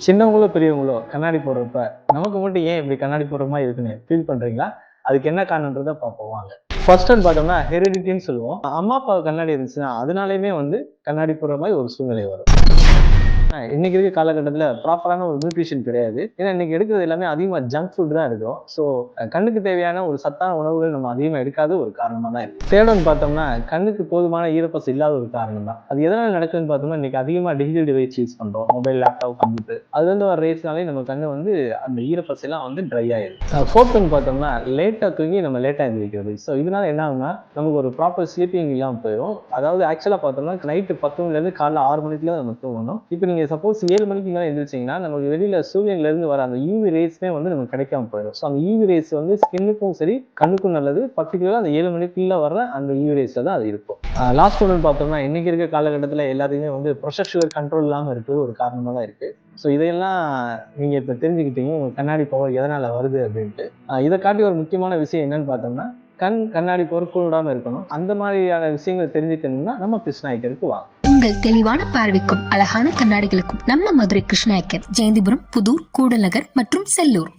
சின்னவங்களோ பெரியவங்களோ கண்ணாடி போடுறப்ப நமக்கு மட்டும் ஏன் இப்படி கண்ணாடி போடுற மாதிரி இருக்குன்னு ஃபீல் பண்றீங்களா? அதுக்கு என்ன காரணன்றதை பார்ப்போம் வாங்க. ஃபர்ஸ்ட் ஒன் பார்த்தோம்னா ஹெரிடிட்டின்னு சொல்லுவோம். அம்மா அப்பா கண்ணாடி இருந்துச்சுன்னா அதனாலேயுமே கண்ணாடி போடுற மாதிரி ஒரு சூழ்நிலை வரும். இன்னைக்கு இருக்க காலகட்டத்தில் ப்ராப்பரான ஒரு நியூட்ரிஷன் கிடையாது. ஏன்னா இன்னைக்கு எடுக்கிறது எல்லாமே அதிகமாக ஜங்க் ஃபுட் தான் எடுக்கிறோம். ஸோ கண்ணுக்கு தேவையான ஒரு சத்தான உணவுகள் நம்ம அதிகமாக எடுக்காத ஒரு காரணமாக தான் இருக்கு. தேர்ட் பார்த்தோம்னா கண்ணுக்கு போதுமான ஈரப்பசம் இல்லாத ஒரு காரணம் தான். அது எதனால் நடக்குதுன்னு பார்த்தோம்னா இன்னைக்கு அதிகமாக டிஜிட்டல் டிவைஸ் யூஸ் பண்ணுறோம். மொபைல், லேப்டாப், கம்ப்யூட்டர் அதுலேருந்து வர ரேஸ்னாலே நம்ம கண்ணு அந்த ஈரப்பசெல்லாம் ட்ரை ஆயிடுது. ஃபோர்த் ஒன் பார்த்தோம்னா லேட்டாக தூங்கி நம்ம லேட்டாக எழுந்திரிக்கிறது. ஸோ இதனால என்ன ஆகுனா நமக்கு ஒரு ப்ராப்பர் ஸ்லீப்பிங் இல்லாமல் போயிடும். அதாவது ஆக்சுவலாக பார்த்தோம்னா நைட்டு 10 மணிலேருந்து காலைல 6 மணிக்குள்ள நம்ம தூங்கணும். இப்போ நீங்கள் சப்போஸ் 7 மணிக்கு மேலே எழுந்திரிச்சிங்கன்னா நமக்கு வெளியில் சூரியன்லேருந்து வர அந்த யூவி ரேஸ்மே நமக்கு கிடைக்காம போயிடும். ஸோ அந்த யூவி ரேஸ் ஸ்கின்னுக்கும் சரி கண்ணுக்கும் நல்லது. பர்டிகுலராக அந்த 7 மணிக்குள்ள வர அந்த யூவி ரேஸில் தான் அது இருக்கும். லாஸ்ட் ஒன்று பார்த்தோம்னா இன்னைக்கு இருக்க காலகட்டத்தில் எல்லாத்தையுமே ப்ரெஷர் சுகர் கண்ட்ரோல் இல்லாமல் இருக்கிறது ஒரு காரணமாக தான் இருக்குது. ஸோ இதையெல்லாம் நீங்கள் இப்போ தெரிஞ்சுக்கிட்டீங்க உங்கள் கண்ணாடி பவர் எதனால் வருது அப்படின்ட்டு. இதை காட்டி ஒரு முக்கியமான விஷயம் என்னன்னு பார்த்தோம்னா கண்ணாடி பொறுப்பு விடாமல் இருக்கணும். அந்த மாதிரியான விஷயங்களை தெரிஞ்சுக்கணும்னா நம்ம கிருஷ்ணா ஐயருக்கு வாங்க. உங்கள் தெளிவான பார்வைக்கும் அழகான கண்ணாடிகளுக்கும் நம்ம மதுரை கிருஷ்ணா ஐயர், ஜெயந்திபுரம், புதூர், கூடல்நகர் மற்றும் செல்லூர்.